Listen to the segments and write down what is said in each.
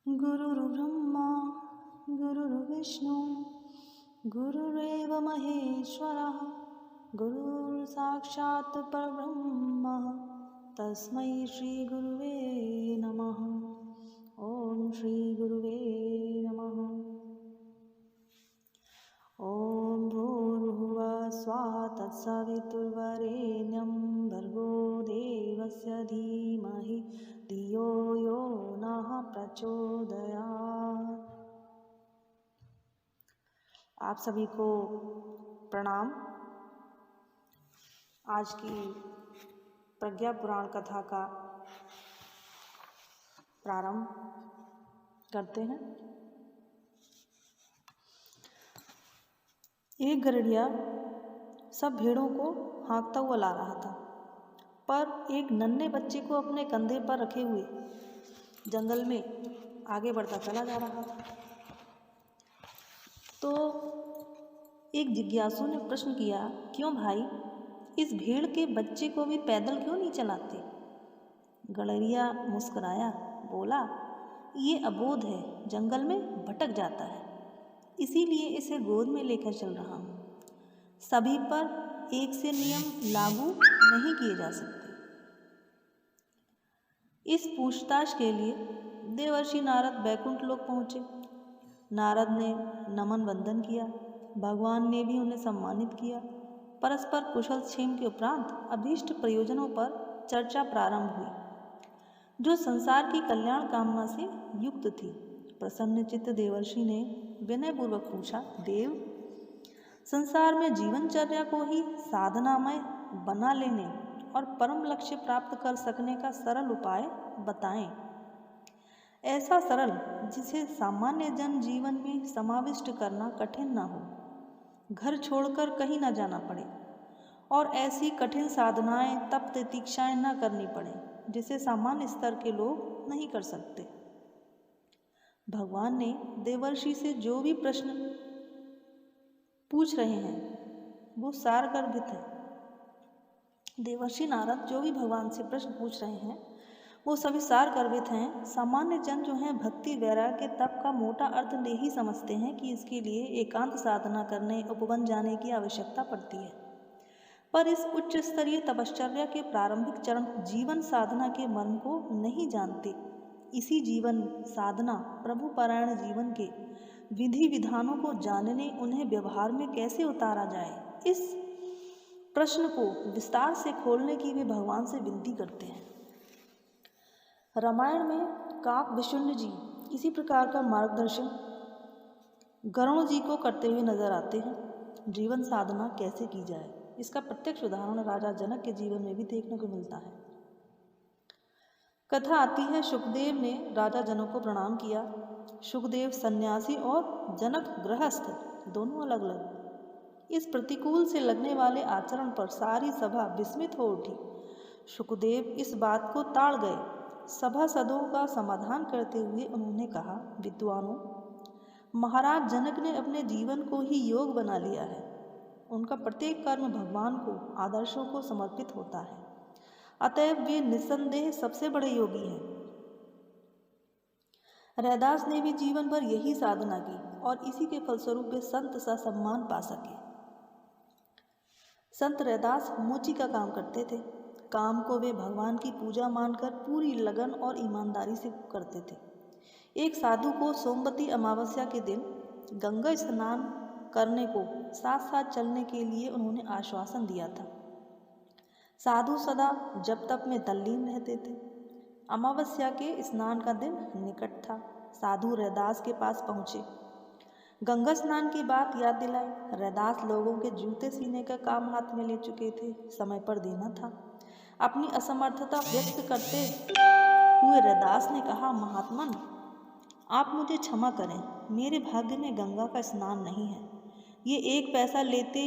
गुरुर्ब्रह्मा गुरुर्विष्णु गुरुरेव महेश्वरः गुरुर्साक्षात् परब्रह्म तस्मै श्री गुरुवे नमः। ओम श्री गुरुवे नमः। ओम भूर्भुवः स्वः तत्सवितुर्वरेण्यं भर्गो देवस्य धीमहि धियो यो नः प्रचोदयात्। आप सभी को प्रणाम। आज की प्रज्ञा पुराण कथा का प्रारंभ करते हैं। एक गरुड़िया सब भेड़ों को हाँकता हुआ ला रहा था, पर एक नन्हे बच्चे को अपने कंधे पर रखे हुए जंगल में आगे बढ़ता चला जा रहा था। तो एक जिज्ञासु ने प्रश्न किया, क्यों भाई, इस भेड़ के बच्चे को भी पैदल क्यों नहीं चलाते? गरुड़िया मुस्कुराया, बोला, ये अबोध है, जंगल में भटक जाता है, इसीलिए इसे गोद में लेकर चल रहा हूँ। सभी पर एक से नियम लागू नहीं किए जा सकते। इस पूछताछ के लिए देवर्षि नारद बैकुंठ लोक पहुँचे। नारद ने नमन वंदन किया, भगवान ने भी उन्हें सम्मानित किया। परस्पर कुशल क्षेम के उपरांत अभीष्ट प्रयोजनों पर चर्चा प्रारंभ हुई, जो संसार की कल्याण कामना से युक्त थी। प्रसन्न चित्त देवर्षि ने विनयपूर्वक पूछा, देव, संसार में जीवनचर्या को ही साधनामय बना लेने और परम लक्ष्य प्राप्त कर सकने का सरल उपाय बताएं। ऐसा सरल जिसे सामान्य जन जीवन में समाविष्ट करना कठिन न हो, घर छोड़कर कहीं न जाना पड़े, और ऐसी कठिन साधनाएं तप प्रतीक्षाएं न करनी पड़े जिसे सामान्य स्तर के लोग नहीं कर सकते। भगवान ने देवर्षि से जो भी प्रश्न पूछ रहे हैं वो सारगर्भित है। देवर्षि नारद जो भी भगवान से प्रश्न पूछ रहे हैं वो सभी सारगर्भित हैं। सामान्य जन जो हैं भक्ति वैराग्य तप का मोटा अर्थ ले ही समझते हैं कि इसके लिए एकांत साधना करने उपवन जाने की आवश्यकता पड़ती है, पर इस उच्च स्तरीय तपश्चर्या के प्रारंभिक चरण जीवन साधना के मर्म को नहीं जानते। इसी जीवन साधना प्रभु परायण जीवन के विधि विधानों को जानने उन्हें व्यवहार में कैसे उतारा जाए, इस प्रश्न को विस्तार से खोलने की वे भगवान से विनती करते हैं। रामायण में काक विशुन्य जी इसी प्रकार का मार्गदर्शन गरुड़ जी को करते हुए नजर आते हैं। जीवन साधना कैसे की जाए, इसका प्रत्यक्ष उदाहरण राजा जनक के जीवन में भी देखने को मिलता है। कथा आती है, सुखदेव ने राजा जनक को प्रणाम किया। सुखदेव सन्यासी और जनक गृहस्थ दोनों अलग अलग। इस प्रतिकूल से लगने वाले आचरण पर सारी सभा विस्मित हो उठी। सुखदेव इस बात को ताड़ गए। सभासदों का समाधान करते हुए उन्होंने कहा, विद्वानों, महाराज जनक ने अपने जीवन को ही योग बना लिया है। उनका प्रत्येक कर्म भगवान को, आदर्शों को समर्पित होता है, अतएव वे निस्संदेह सबसे बड़े योगी हैं। रैदास ने भी जीवन भर यही साधना की और इसी के फलस्वरूप वे संत सा सम्मान पा सके। संत रैदास मोची का काम करते थे। काम को वे भगवान की पूजा मानकर पूरी लगन और ईमानदारी से करते थे। एक साधु को सोमवती अमावस्या के दिन गंगा स्नान करने को साथ साथ चलने के लिए उन्होंने आश्वासन दिया था। साधु सदा जप तप में तल्लीन रहते थे। अमावस्या के स्नान का दिन निकट था। साधु रैदास के पास पहुँचे, गंगा स्नान की बात याद दिलाई। रैदास लोगों के जूते सीने का काम हाथ में ले चुके थे, समय पर देना था। अपनी असमर्थता व्यक्त करते हुए रैदास ने कहा, महात्मन, आप मुझे क्षमा करें, मेरे भाग्य में गंगा का स्नान नहीं है। ये 1 पैसा लेते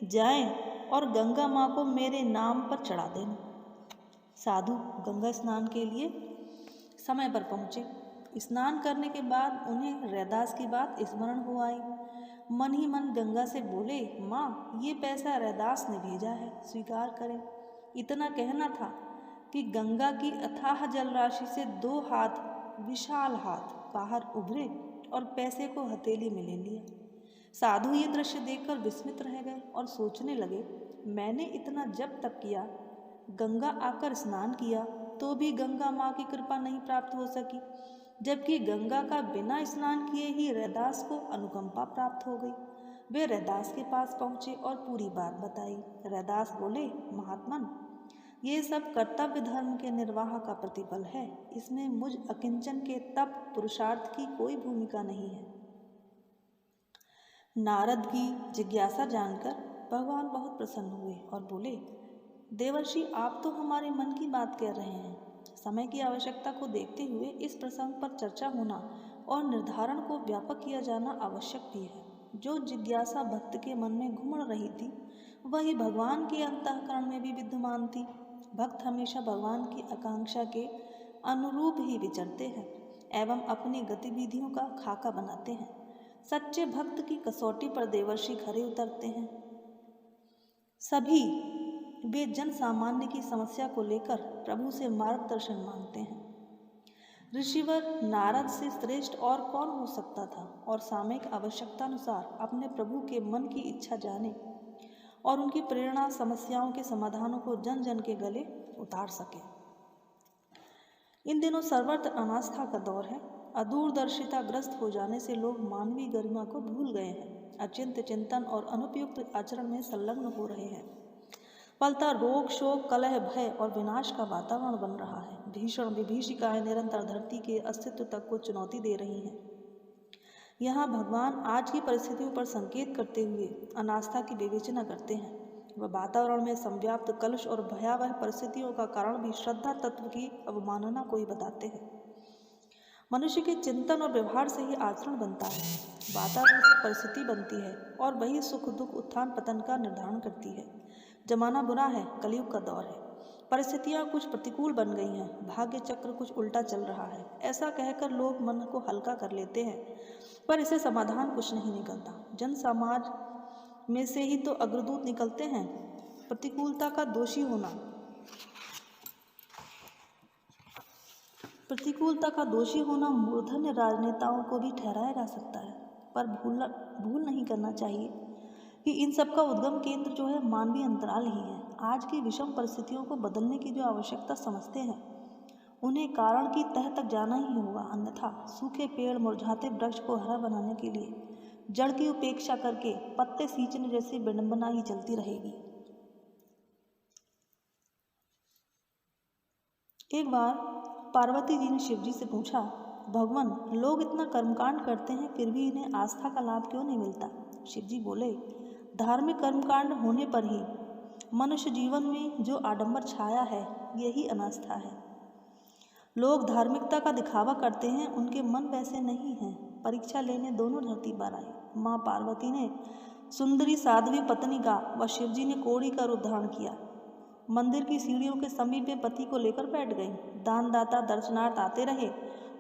जाएं और गंगा माँ को मेरे नाम पर चढ़ा देना। साधु गंगा स्नान के लिए समय पर पहुँचे। स्नान करने के बाद उन्हें रैदास की बात स्मरण हो आई। मन ही मन गंगा से बोले, माँ, ये पैसा रैदास ने भेजा है, स्वीकार करें। इतना कहना था कि गंगा की अथाह जल राशि से 2 हाथ विशाल हाथ बाहर उभरे और पैसे को हथेली में ले लिया। साधु ये दृश्य देखकर विस्मित रह गए और सोचने लगे, मैंने इतना जप तप किया, गंगा आकर स्नान किया, तो भी गंगा माँ की कृपा नहीं प्राप्त हो सकी, जबकि गंगा का बिना स्नान किए ही रैदास को अनुकंपा प्राप्त हो गई। वे रैदास के पास पहुँचे और पूरी बात बताई। रैदास बोले, महात्मन, ये सब कर्तव्य धर्म के निर्वाह का प्रतिफल है, इसमें मुझ अकिंचन के तप पुरुषार्थ की कोई भूमिका नहीं है। नारद की जिज्ञासा जानकर भगवान बहुत प्रसन्न हुए और बोले, देवर्षि, आप तो हमारे मन की बात कह रहे हैं। समय की आवश्यकता को देखते हुए इस प्रसंग पर चर्चा होना और निर्धारण को व्यापक किया जाना आवश्यक भी है। जो जिज्ञासा भक्त के मन में घुमड़ रही थी, वही भगवान के अंतःकरण में भी विद्यमान थी। भक्त हमेशा भगवान की आकांक्षा के अनुरूप ही विचरते हैं एवं अपनी गतिविधियों का खाका बनाते हैं। सच्चे भक्त की कसौटी पर देवर्षि खरे उतरते हैं। सभी वे जन सामान्य की समस्या को लेकर प्रभु से मार्गदर्शन मांगते हैं। ऋषिवर नारद से श्रेष्ठ और कौन हो सकता था, और सामयिक आवश्यकता अनुसार अपने प्रभु के मन की इच्छा जाने और उनकी प्रेरणा समस्याओं के समाधानों को जन जन के गले उतार सके। इन दिनों सर्वत्र अनास्था का दौर है। अदूरदर्शिता ग्रस्त हो जाने से लोग मानवीय गरिमा को भूल गए हैं, अचिंत्य चिंतन और अनुपयुक्त आचरण में संलग्न हो रहे हैं। फलतः रोग, शोक, कलह, भय और विनाश का वातावरण बन रहा है। भीषण विभीषिकाएं निरंतर धरती के अस्तित्व तक को चुनौती दे रही हैं। यहाँ भगवान आज की परिस्थितियों पर संकेत करते हुए अनास्था की विवेचना करते हैं। वह वातावरण में संव्याप्त कलुष और भयावह परिस्थितियों का कारण भी श्रद्धा तत्व की अवमानना को ही बताते हैं। मनुष्य के चिंतन और व्यवहार से ही आचरण बनता है, वातावरण से परिस्थिति बनती है और वही सुख दुख उत्थान पतन का निर्धारण करती है। जमाना बुरा है, कलयुग का दौर है, परिस्थितियाँ कुछ प्रतिकूल बन गई हैं, भाग्य चक्र कुछ उल्टा चल रहा है, ऐसा कहकर लोग मन को हल्का कर लेते हैं, पर इसे समाधान कुछ नहीं निकलता। जन समाज में से ही तो अग्रदूत निकलते हैं। प्रतिकूलता का दोषी होना मूर्धन्य राजनेताओं को भी ठहराया जा सकता है, पर भूल नहीं करना चाहिए कि इन सब का उद्गम केंद्र जो है मानवीय अंतराल ही है। आज की विषम परिस्थितियों को बदलने की जो आवश्यकता समझते हैं, उन्हें कारण की तह तक जाना ही होगा, अन्यथा सूखे पेड़ मुरझाते वृक्ष को हरा बनाने के लिए जड़ की उपेक्षा करके पत्ते सींचने जैसी विडंबना ही चलती रहेगी। एक बार पार्वती जी ने शिव जी से पूछा, भगवान, लोग इतना कर्मकांड करते हैं फिर भी इन्हें आस्था का लाभ क्यों नहीं मिलता? शिव जी बोले, धार्मिक कर्मकांड होने पर ही मनुष्य जीवन में जो आडंबर छाया है, यही अनास्था है। लोग धार्मिकता का दिखावा करते हैं, उनके मन वैसे नहीं हैं। परीक्षा लेने दोनों धरती पर आए। माँ पार्वती ने सुंदरी साध्वी पत्नी का व शिवजी ने कोढ़ी का रूप धारण किया। मंदिर की सीढ़ियों के समीप वे पति को लेकर बैठ गई। दानदाता दर्शनार्थ आते रहे,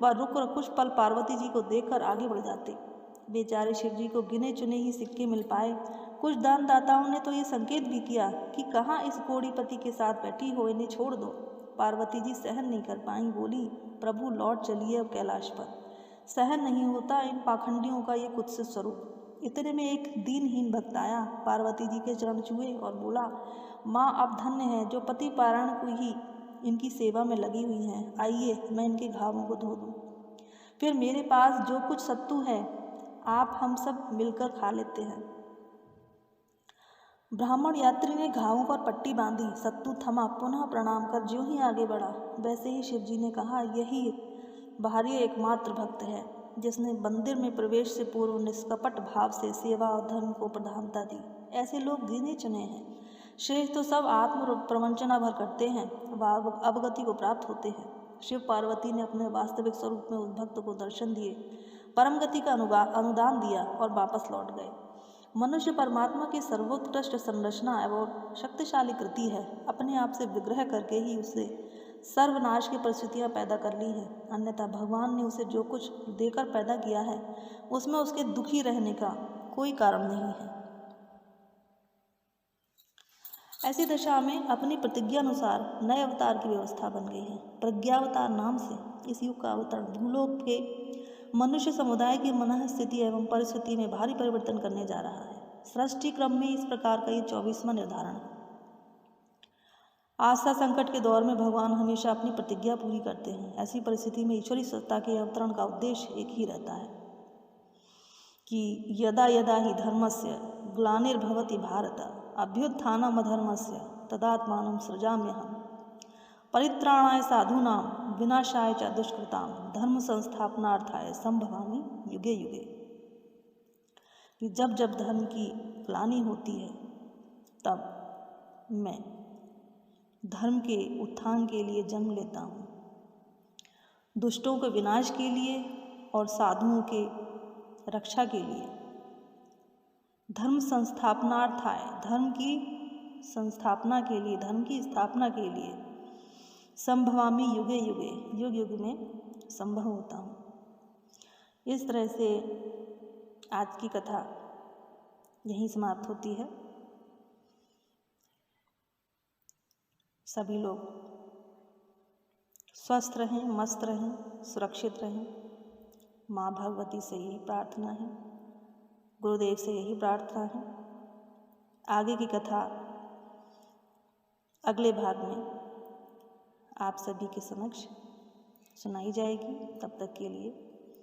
वह रुक कुछ पल पार्वती जी को देखकर आगे बढ़ जाते। बेचारे शिवजी को गिने चुने ही सिक्के मिल पाए। कुछ दानदाताओं ने तो ये संकेत भी किया कि कहाँ इस कोढ़ी पति के साथ बैठी हो, इन्हें छोड़ दो। पार्वती जी सहन नहीं कर पाई, बोली, प्रभु लौट चलिए अब कैलाश पर। सहन नहीं होता इन पाखंडियों का ये कुत्सित स्वरूप। इतने में एक दीनहीन भक्त आया, पार्वती जी के चरण छुए और बोला, माँ आप धन्य हैं जो पति पारायण को ही इनकी सेवा में लगी हुई हैं। आइए मैं इनके घावों को धो दूँ, फिर मेरे पास जो कुछ सत्तू है आप हम सब मिलकर खा लेते हैं। ब्राह्मण यात्री ने घावों पर पट्टी बांधी, सत्तू थमा, पुनः प्रणाम कर ज्यों ही आगे बढ़ा, वैसे ही शिवजी ने कहा, यही बाहरी एकमात्र भक्त है जिसने मंदिर में प्रवेश से पूर्व निष्कपट भाव से सेवा और धर्म को प्रधानता दी। ऐसे लोग गिने चुने हैं। श्रेष्ठ तो सब आत्म प्रवंचना भर करते हैं, वह अवगति को प्राप्त होते हैं। शिव पार्वती ने अपने वास्तविक स्वरूप में उस भक्त को दर्शन दिए, परम गति का अनुदान दिया और वापस लौट गए। मनुष्य परमात्मा की सर्वोत्कृष्ट संरचना एवं शक्तिशाली कृति है। अपने आप से विग्रह करके ही उसे सर्वनाश की परिस्थितियाँ पैदा कर ली है, अन्यथा भगवान ने उसे जो कुछ देकर पैदा किया है उसमें उसके दुखी रहने का कोई कारण नहीं है। ऐसी दशा में अपनी प्रतिज्ञा अनुसार नए अवतार की व्यवस्था बन गई है। प्रज्ञावतार नाम से इस युग का अवतरण भूलोक के मनुष्य समुदाय की मनः स्थिति एवं परिस्थिति में भारी परिवर्तन करने जा रहा है। सृष्टि क्रम में इस प्रकार का ये 24वां निर्धारण है। आस्था संकट के दौर में भगवान हमेशा अपनी प्रतिज्ञा पूरी करते हैं। ऐसी परिस्थिति में ईश्वरीय सत्ता के अवतरण का उद्देश्य एक ही रहता है कि यदा यदा ही धर्मस्य ग्लानिर्भवति भारत अभ्युत्थानम् अधर्मस्य तदात्मानं सृजाम्यहम् परित्राणाय साधूनां विनाशाय च दुष्कृतां धर्म संस्थापनार्थाय संभवामि युगे युगे। कि जब जब धर्म की ग्लानि होती है तब मैं धर्म के उत्थान के लिए जन्म लेता हूँ, दुष्टों के विनाश के लिए और साधुओं के रक्षा के लिए। धर्म संस्थापनार्थाय धर्म की संस्थापना के लिए, धर्म की स्थापना के लिए संभवामि युगे युगे युग युग में संभव होता हूँ। इस तरह से आज की कथा यहीं समाप्त होती है। सभी लोग स्वस्थ रहें, मस्त रहें, सुरक्षित रहें। माँ भगवती से यही प्रार्थना है, गुरुदेव से यही प्रार्थना है। आगे की कथा अगले भाग में आप सभी के समक्ष सुनाई जाएगी। तब तक के लिए